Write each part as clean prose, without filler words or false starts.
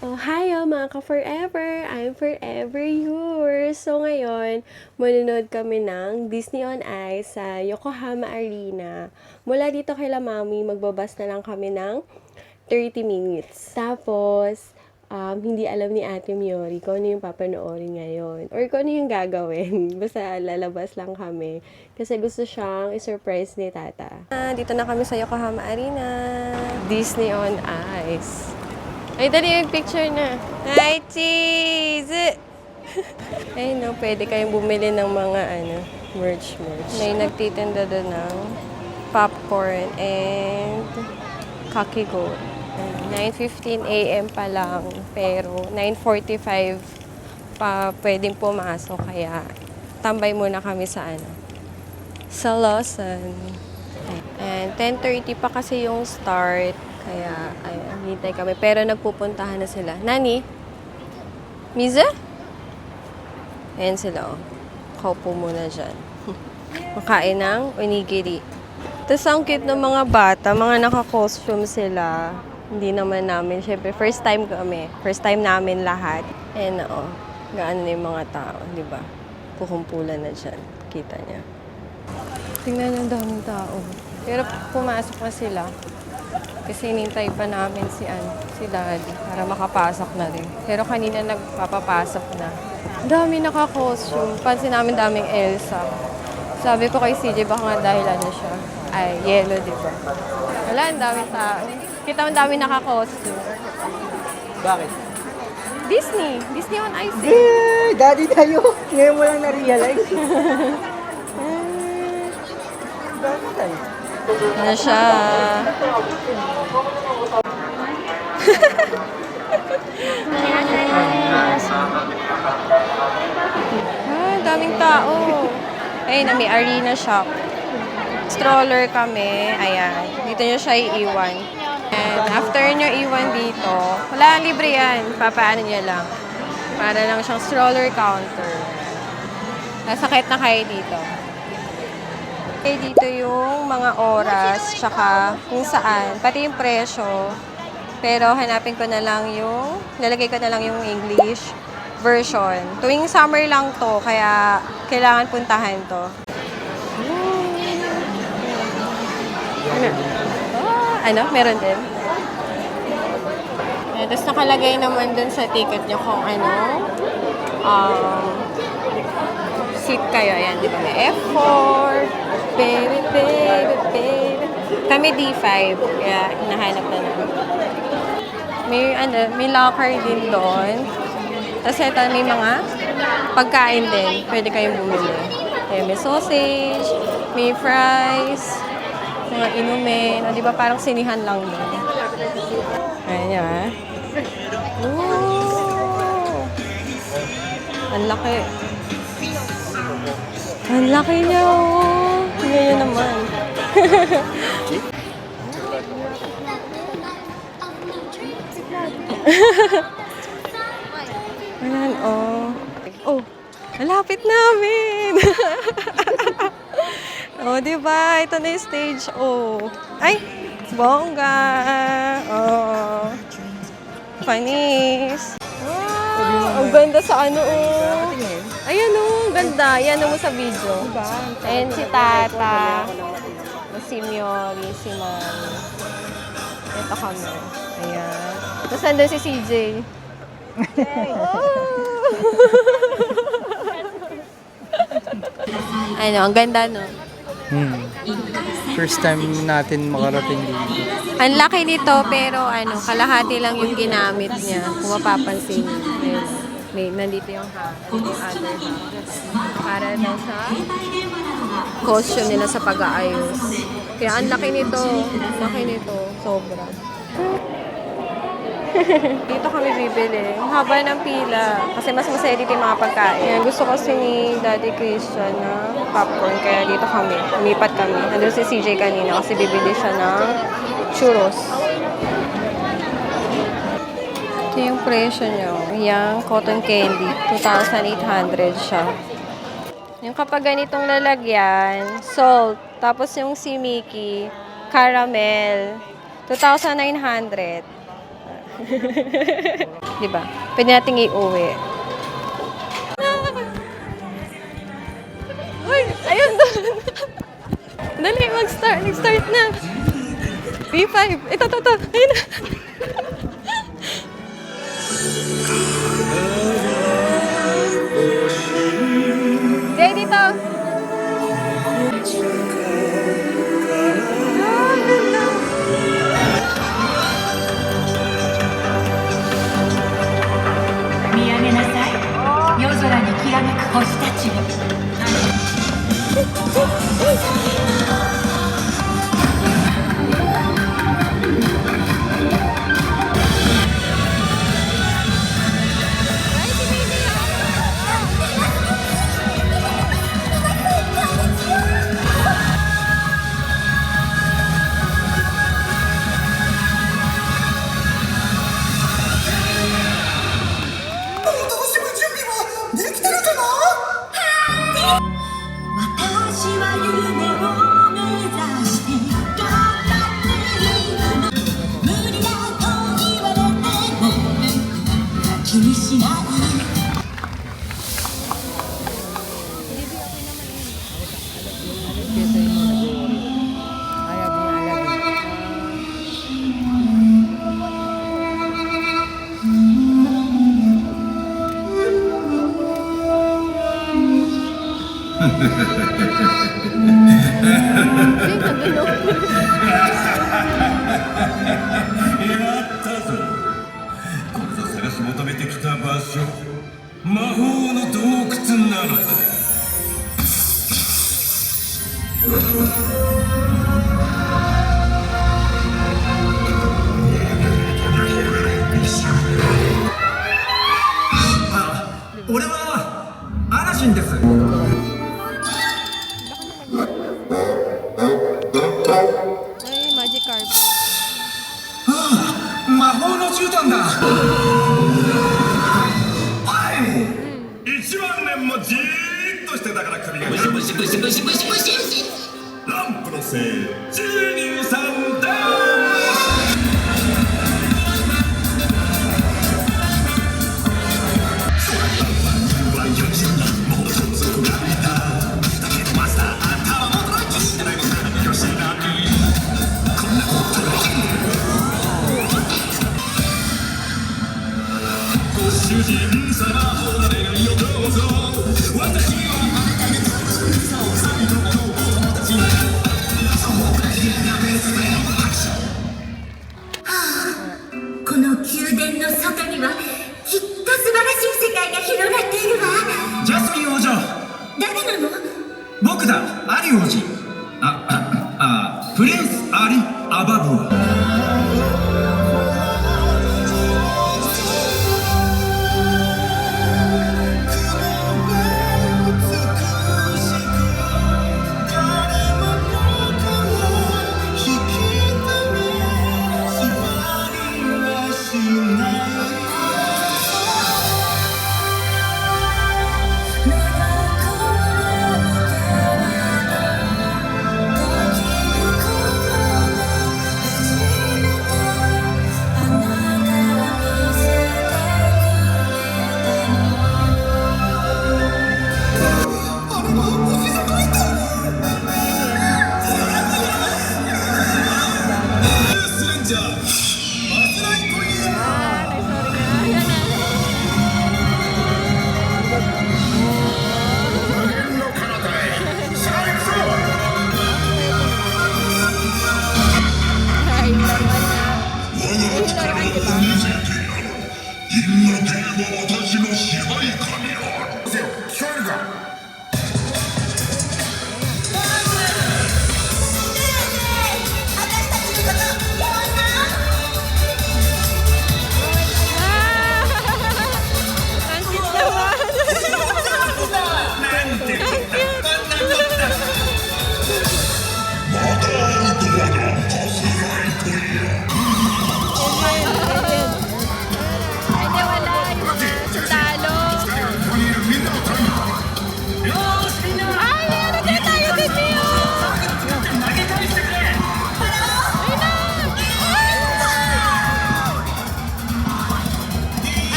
Oh, hi mga ka-forever! I'm forever yours! So ngayon, manonood kami ng Disney on Ice sa Yokohama Arena. Mula dito kay Mami, magbabas na lang kami ng 30 minutes. Tapos, hindi alam ni Ate Miori kung ano yung papanoorin ngayon. Or kung ano yung gagawin. Basta lalabas lang kami. Kasi gusto siyang i-surprise ni Tata. Dito na kami sa Yokohama Arena. Disney on Ice. Ay, dali yung picture na. Hi, cheese! Ay, no, pwede kayong bumili ng mga, merch. May nagtitinda doon ng popcorn and kakigo. 9:15 a.m. pa lang, pero 9:45 pa pwedeng pumasok, kaya tambay muna kami sa Lawson. And 10:30 pa kasi yung start. Kaya, ayun, hintay kami. Pero nagpupuntahan na sila. Nani? Miza? Ayan sila, oh. Kaupo muna dyan. Makain ng onigiri. Tapos ang cute ng mga bata. Mga naka-costume sila. Hindi naman namin. Siyempre, first time kami. First time namin lahat. And, gaano na yung mga tao, di ba? Kukumpulan na dyan. Kita niya. Tingnan ang daming tao. Pero pumasok na sila. Kasi hinintay pa namin si Daddy para makapasok na rin. Pero kanina nagpapapasok na. Dami naka-costume. Pansin namin daming Elsa. Sabi ko kay CJ, baka nga dahil siya. Ay, yellow, di ba? Wala, ang daming tao. Kita mo daming naka-costume. Bakit? Disney. Disney on Ice. Daddy tayo. Ngayon mo lang na-realize. Daddy tayo. Ano siya? Daming tao. Ayun na, may arena shop. Stroller kami. Ayan. Dito nyo siya iiwan. And after nyo iwan dito, wala, libre yan. Papaano nyo lang. Para lang siyang stroller counter. Nasakit na kayo dito. Okay, dito yung mga oras, tsaka kung saan, pati yung presyo. Pero hanapin ko na lang lalagay ko na lang yung English version. Tuwing summer lang to, kaya kailangan puntahan to. Meron din. Tapos nakalagay naman dun sa ticket nyo kung seat kayo. Ayan, di ba? May F4, baby. Kami D5, kaya hinahanap na namin. May locker din doon. Tapos ito, may mga pagkain din. Pwede kayong bumili. Kaya may sausage, may fries, mga inumin. O, di ba parang sinihan lang doon. Ayan nyo, ha? Ooh! Ang laki. Ang laki niya, oh. Ngayon naman. Ayan, oh. Oh, malapit namin. Oh, diba? Ito na yung stage, oh. Ay, bongga. Oh. Panis. Wow, ang ganda sa oh. Ayan, oh, ganda. Yan mo sa video. Ayan si Tata. Si Miori, si Mami. Ito kami. Ayan. Tapos nandun si CJ. Ang ganda, no? First time natin makarating dito. Ang laki nito, pero kalahati lang yung ginamit niya. Kung mapapansin niyo. Nandito yung other half. Para daw sa costume nila sa pag-aayos. Kaya ang laki nito. Sobra. Dito kami bibili. Ang haba ng pila. Kasi mas masaya dito yung mga pagkain. Yan, gusto kasi ni Daddy Christian na popcorn. Kaya dito kami. Lumipat kami. Nandun si CJ kanina kasi bibili siya ng churros. Ito yung presyo nyo. Yung cotton candy. 2,800 siya. Yung kapag ganitong lalagyan, salt. Tapos yung si Mickey, caramel. 2,900. Diba? Pwede nating iuwi. Uy! Ayun doon! Dali, mag-start. Nag-start na. B5. Ito. Ayun na. Jay, dito. Ah, ganda. 見上げなさい。夜空にきらめく星たちを。 私は夢を目指して頑張っているの無理だと言われても気にしない やったぞ。これぞ探し求めてきた場所、魔法の洞窟なのだ。俺はアラジンです。Ay, magic carpet. 魔法の絨毯だ。1万年もじーっとしてたから首がムシムシムシムシムシムシ。ランプのせい、ジーニーさんだ。主人様お願いをどうぞ。私は最後の友達。この宮殿の外にはきっと素晴らしい世界が広がっているわ。ジャスミン王女、誰なの？僕だ、アリ王子。プリンスアリ・アバブア。私の支配下にある。聞こえるか。Ang cute naman. なんてこったこんなこった。Ayan. Ay, di wala. Yung mga talo.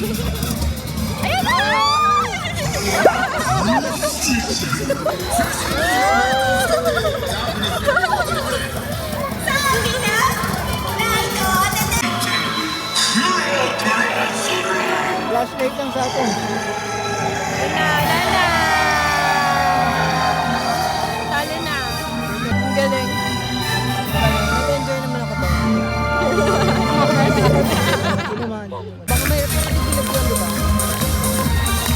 Ayun na! Sabi na, Raiko, Flashlight lang sa atin. Wala na! Talo na. Ang galing. Nag-enjoy naman ako to. Naman. Baka may pinag-ilog yun, di ba?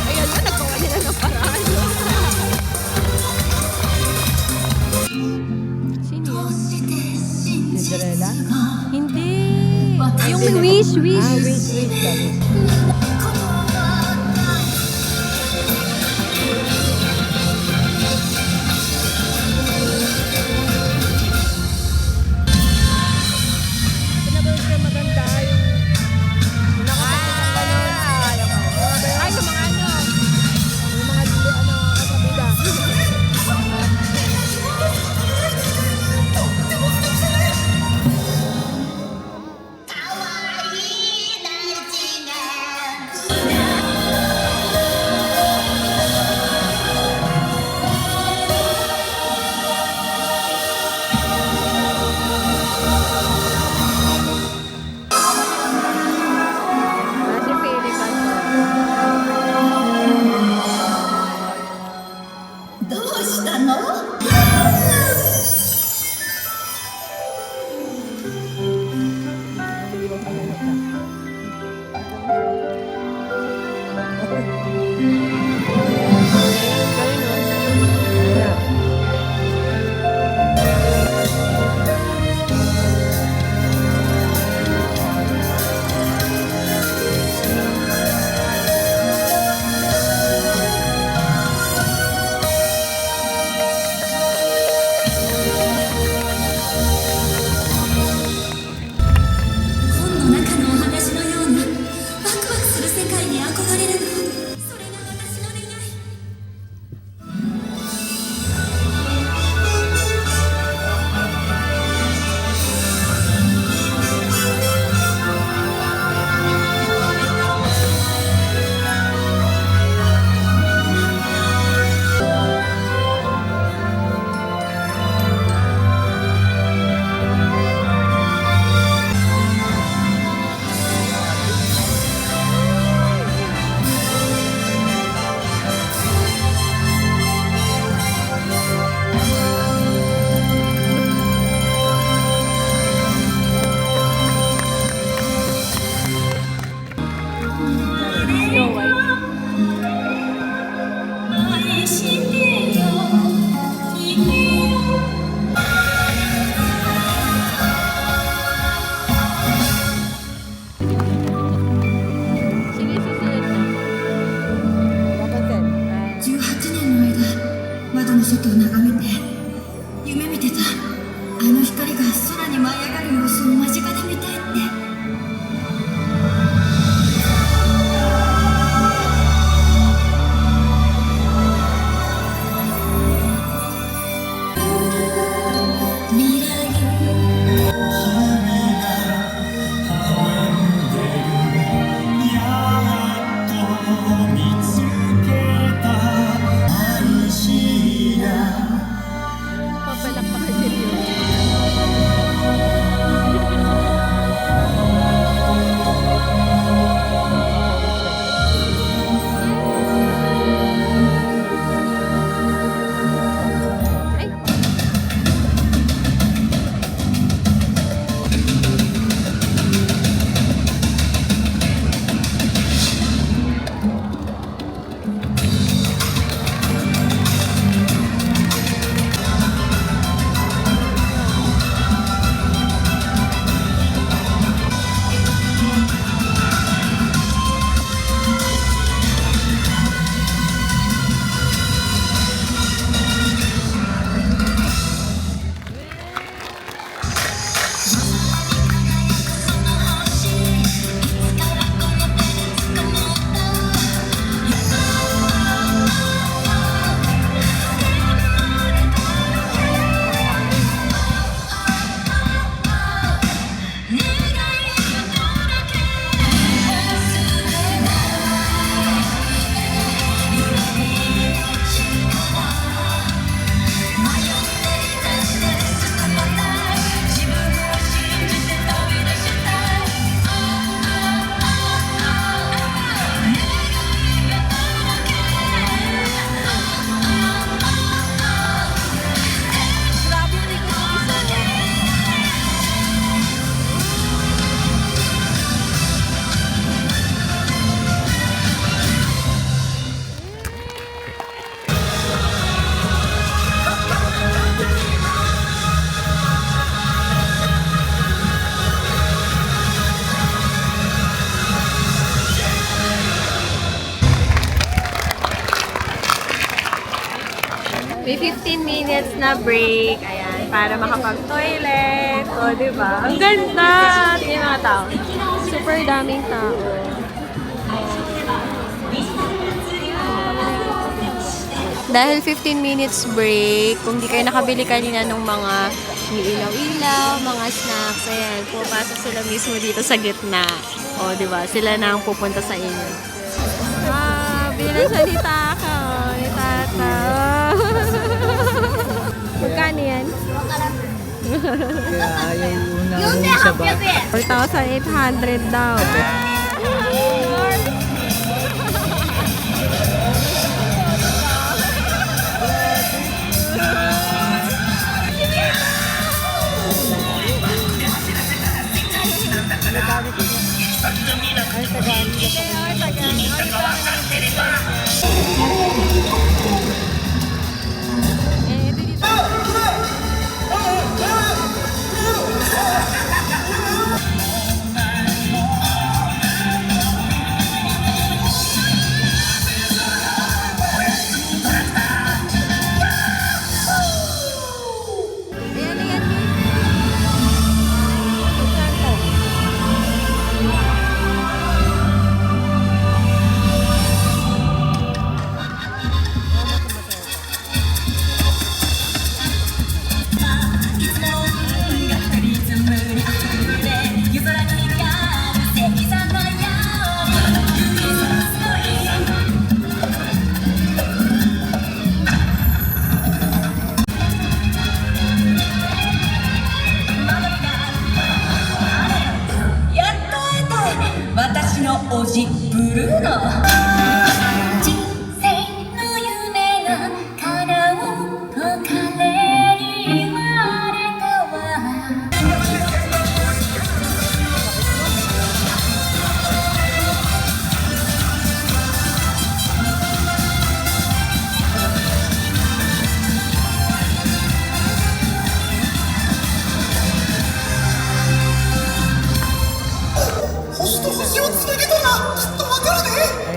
Ayan na, nagkawa nila ng paraan. Sino yun? Cinderella? Hindi. Yung wish. Wait lang. Pinapanood ko yung maganda yung Ay, yung mga ano. yung mga kasabida. May 15 minutes na break. Ayan, para makapag-toilet. O, diba? Ang ganda! Tingnan yung mga tao. Super daming tao. Dahil 15 minutes break, kung di kayo nakabili kanina ng mga ilaw-ilaw, mga snacks, ayan, pupasok sila mismo dito sa gitna. O, di ba? Sila na ang pupunta sa inyo. Bili na siya ni Taka. Ni Tata. Magkano yan? Kaya ayaw yung isa ba? 4,800 daw.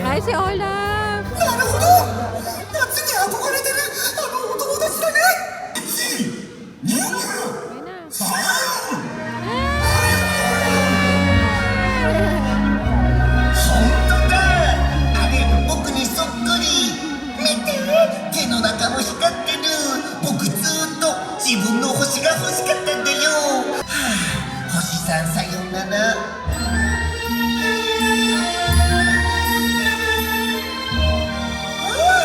Ay, si Olaf! なるほど夏に憧れてるお友達だね Ayun na. 本当だあれ僕にそっくり見て手の中も光ってる僕ずっと自分の星が欲しかったんだよ、はあ、星さんさよならうわ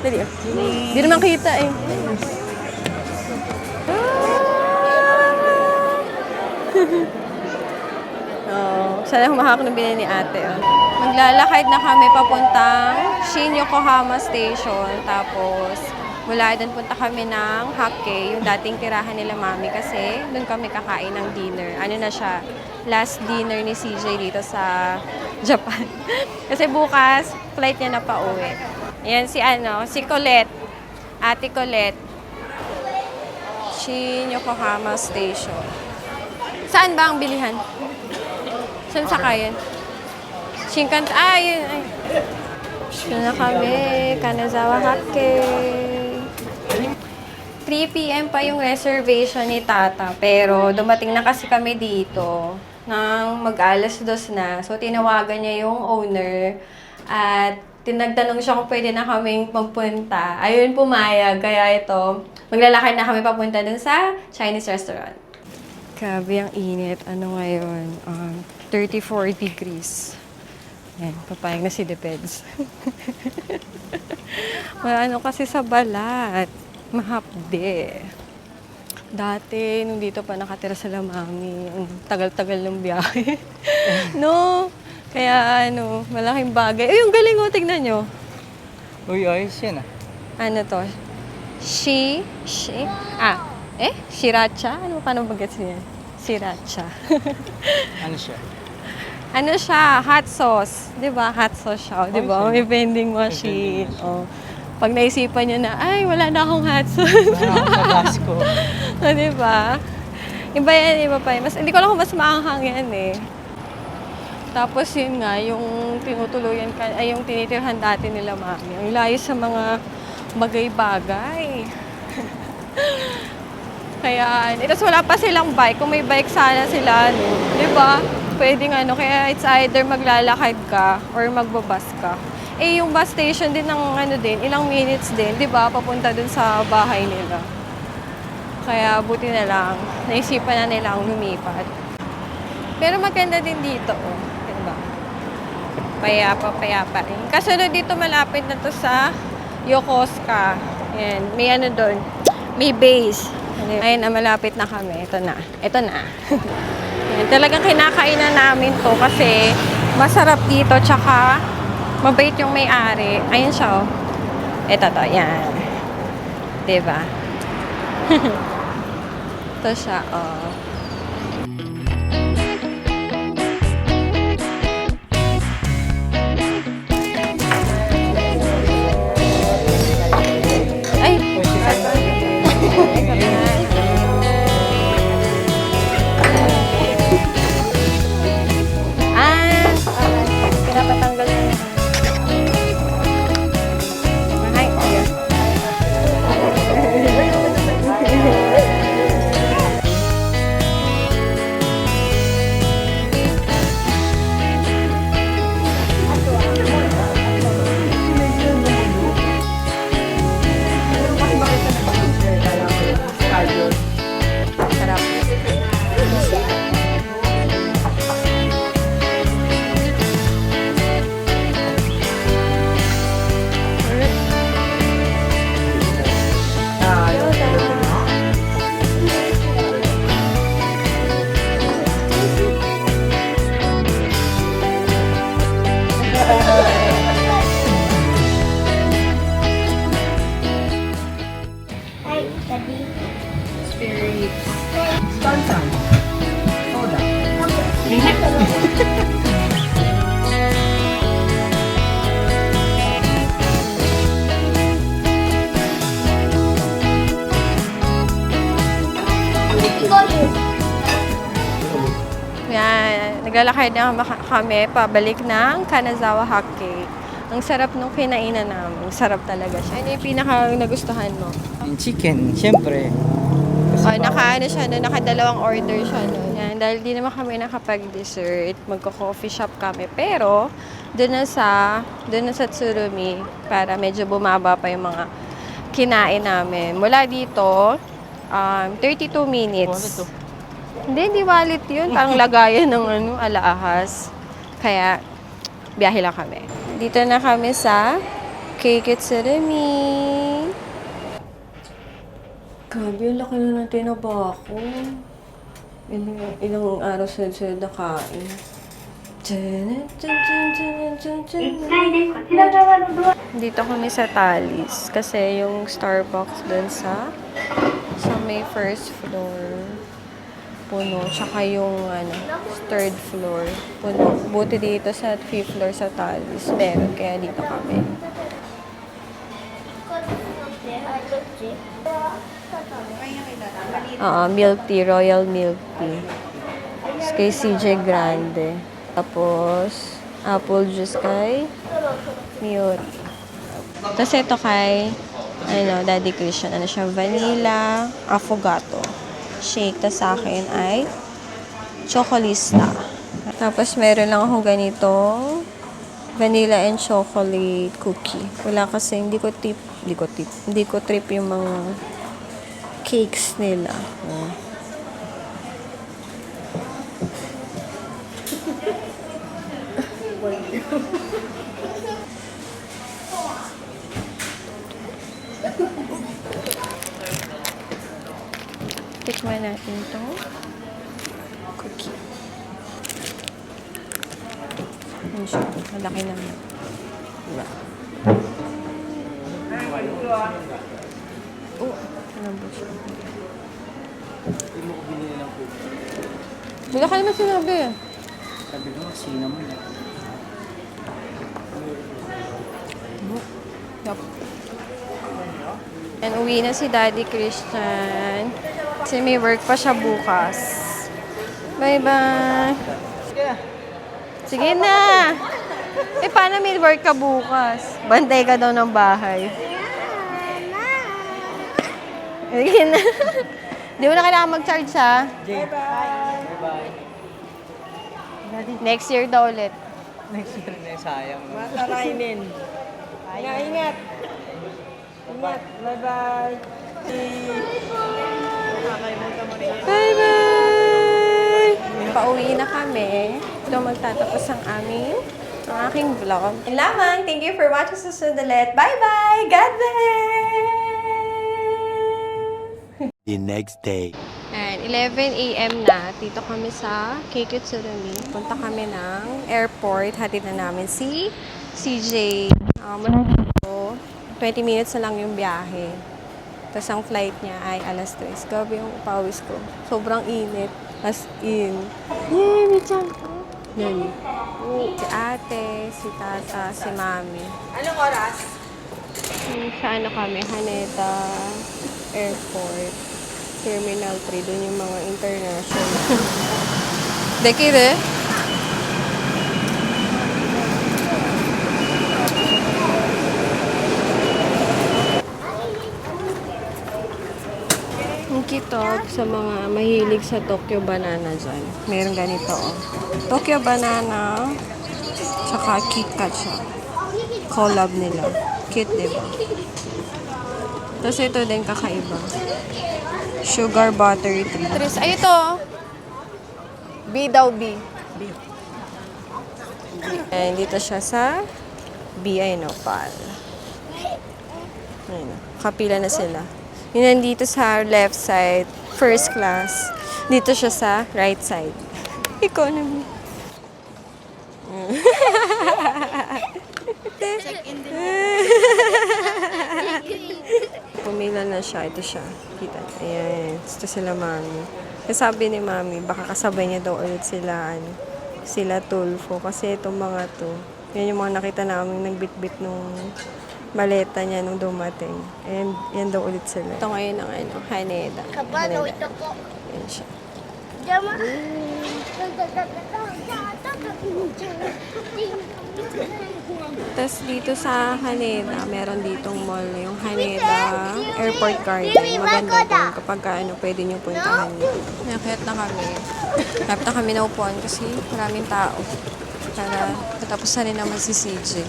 Dali. Hindi naman kita eh. Oh, sana humahak ng binili ni ate. Oh. Maglalakad na kami papuntang Shin Yokohama Station. Tapos, mula doon punta kami ng Hakkei, yung dating tirahan nila mami kasi doon kami kakain ng dinner. Ano na siya, last dinner ni CJ dito sa Japan. Kasi bukas, flight niya na pa uwi. Yan si Colette. Ate Colette. Shin Yokohama Station. Saan ba ang bilihan? Saan sakayan? Shinkansen. Yun. Ay. Yun na kami. Kanazawa Hakkei. 3 p.m. pa yung reservation ni Tata. Pero dumating na kasi kami dito nang mag-alas 2 na. So, tinawagan niya yung owner at tinagtanong siya kung pwede na kaming magpunta. Ayun, pumayag. Kaya ito, maglalakad na kami papunta dun sa Chinese restaurant. Grabe ang init. Ano ngayon? 34 degrees. Yan, papayag na si Depeds. Ano kasi sa balat. Mahapde. Dati, nung dito pa nakatira sa Lamami, ang tagal-tagal ng biyahe. No? Kaya malaking bagay. Ay, yung galing mo, tignan nyo. Uy, ayos yan ah. Ano to? Sriracha? Paano bagets niya? Sriracha. Ano siya? Ano siya? Hot sauce. Di ba? Hot sauce siya. Di ba? May vending machine. Oh. Pag naisipan nyo na, ay, wala na akong hot sauce. Nakakagas ko. Di ba? Iba yan, iba pa. Hindi ko alam kung mas maanghang yan eh. Tapos yun nga, yung tinutuluyan yung tinitirhan dati nila mami. Ang layo sa mga bagay-bagay. Kaya, tapos wala pa silang bike. Kung may bike sana sila, di ba? Pwedeng kaya it's either maglalakad ka or magbabas ka. Eh, yung bus station din ng ilang minutes din, di ba? Papunta dun sa bahay nila. Kaya, buti na lang, naisipan na nilang lumipat. Pero maganda din dito, oh. Di ba? Payapa rin. Kasunod dito, malapit na to sa Yokosuka. Yan, may doon. May base. Ayun na, malapit na kami. Ito na. Yan, talagang kinakainan namin to kasi masarap dito tsaka mabait yung may-ari. Ayun siya, oh. Ito to, yan. Diba? Ito siya, oh. Ay! Pinapatanggal niya. Ay, ayun. Sarap. Yan, naglalakad na kami pabalik ng Kanazawa Hakkei. Ang sarap nung kinainan namin. Sarap talaga siya. Ano yung pinaka nagustuhan mo? Yung chicken, syempre. Nakadalawang order siya. Yan, dahil di naman kami nakapag-dessert, magko-coffee shop kami. Pero, doon na sa Tsurumi, para medyo bumaba pa yung mga kinain namin. Mula dito, 32 minutes. Hindi wallet yun. Parang lagayan ng alahas. Kaya, biyahe lang kami. Dito na kami sa Cake at Seremi. Grabe, ang laki na ng tinaba ko. Ilang araw sunod-sunod na kain. Dito kami sa Talis kasi yung Starbucks dun sa may first floor puno, tsaka yung third floor puno. Buti dito sa 5th floor sa Talis meron, kaya dito kami. Milk tea, royal milk tea. Kay CJ Grande. Tapos, apple juice kay Miori. Tapos ito kay, Daddy Christian. Ano siya? Vanilla affogato shake. Tapos sa akin ay chocolista. Tapos meron lang akong ganito vanilla and chocolate cookie. Wala kasi, hindi ko trip yung mga cakes nila. Tikman natin to cookie. Ano siya? Malaki naman. Diba? Oh, ano ba siya? Hindi mo ko binili ng cookie. Wala ka naman sinabi. Sabi ko, sino mo na. Yup. And uwi na si Daddy Christian. Kasi may work pa siya bukas. Bye-bye. Sige na. Paano may work ka bukas? Bantay ka daw ng bahay. Sige na. Di mo na kailangan mag-charge, ha? Bye-bye. Next year daw ulit. Next year na sayang. Matarainin. Ingat. Ingat. Bye-bye. Bye-bye! Pauwi na kami. Ito magtatapos ang aking vlog. And lamang, thank you for watching sa susunod. Bye-bye! God bless! The next day. And 11 a.m. na. Dito kami sa KQ Tsurumi. Punta kami ng airport. Hatid na namin si CJ. Mula dito, 20 minutes na lang yung biyahe. Tapos ang flight niya ay alas 3. Gabi yung pawis ko. Sobrang init. As in. Yay! May jump ko. Yan. Si ate, si tata, si mami. Anong oras? Sa kami, Haneda Airport. Terminal 3. Doon yung mga international. Dekire? Kitog sa mga mahilig sa Tokyo Banana dyan. Meron ganito, oh. Tokyo Banana, tsaka KitKat siya. Collab nila. Cute, diba? Tapos ito din kakaiba. Sugar Buttery Treats. Ay, ito! B daw, B. And dito siya sa BI Nopal. Ayun, kapila na sila. Yun nandito sa left side, first class. Dito siya sa right side. Economy. Pumila na siya. Ito siya. Kita. Ayan. Ito sila mami. Sabi ni mami, baka kasabay niya daw ulit sila Tulfo. Kasi itong mga to, yan yung mga nakita namin nagbitbit nung maleta niya nung dumating. And yan daw ulit sila. Ito ngayon ang Haneda. Kapano ito po? Yan siya. Diyan Tapos dito sa Haneda, meron ditong mall na yung Haneda Airport Garden. Maganda doon kapag pwede nyo puntahan yun. Nakayat na kami. Nakayat na kami na upuan kasi maraming tao. Para tapos na rin naman si CJ.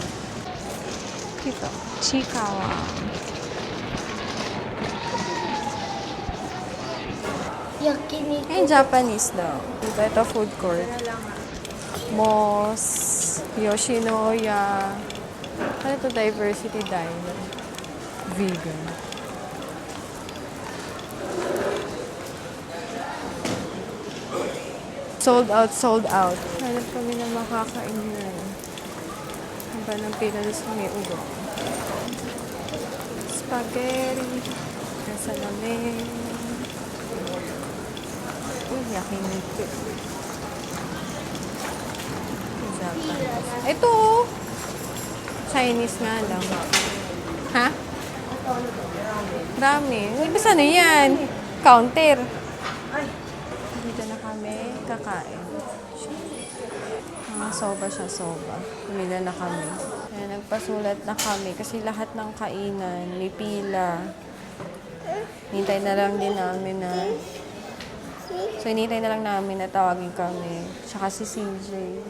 Dito. Chikawa. Yakiniku. Ay, Japanese daw. Dito, ito food court. Moss, Yoshinoya, Ano to? Diversity Diner. Vegan. Sold out, sold out. Hanap kami na makakainan. Haba ng pila doon sa may ulo. Spaghetti. Nasa namin. Uy, yakinito. Ito. Chinese nga lang. Ha? Dami. Uy, basta na yan? Counter. Dito na kami kakain. Soba siya, soba. Pumila na kami. Kaya nagpasulat na kami kasi lahat ng kainan may pila. Hintay na lang din namin na... So, hinintay na lang namin na tawagin kami. Tsaka si CJ.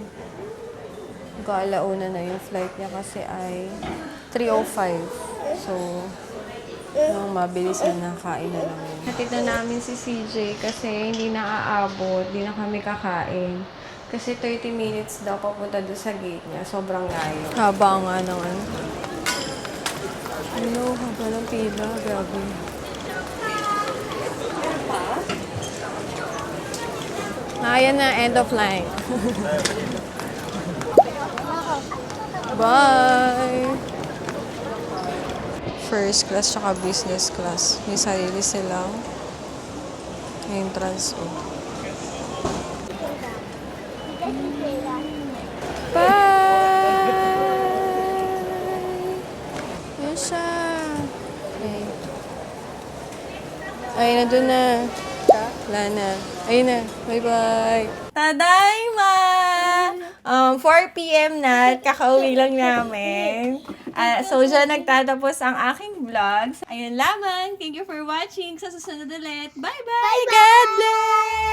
Alauna na yung flight niya kasi ay 3:05. So, nung mabilis na nakain na lang. Hatid na namin si CJ kasi hindi na aabot, hindi na kami kakain. Kasi 30 minutes daw papunta doon sa gate niya. Sobrang layo. Haba nga naman. Ano, haba ng pila. Grabe. Ayan na, end of line. Bye! First class tsaka business class. May sarili silang entrance. Oh. Bye! Yan siya. Okay. Ay, nandun na. Wala na. Ayun na. Bye-bye. Tadayma! 4 p.m. na. Kakauwi lang namin. So, dyan nagtatapos ang aking vlogs. Ayun lamang. Thank you for watching. Sa susunod ulit. Bye-bye! God bless!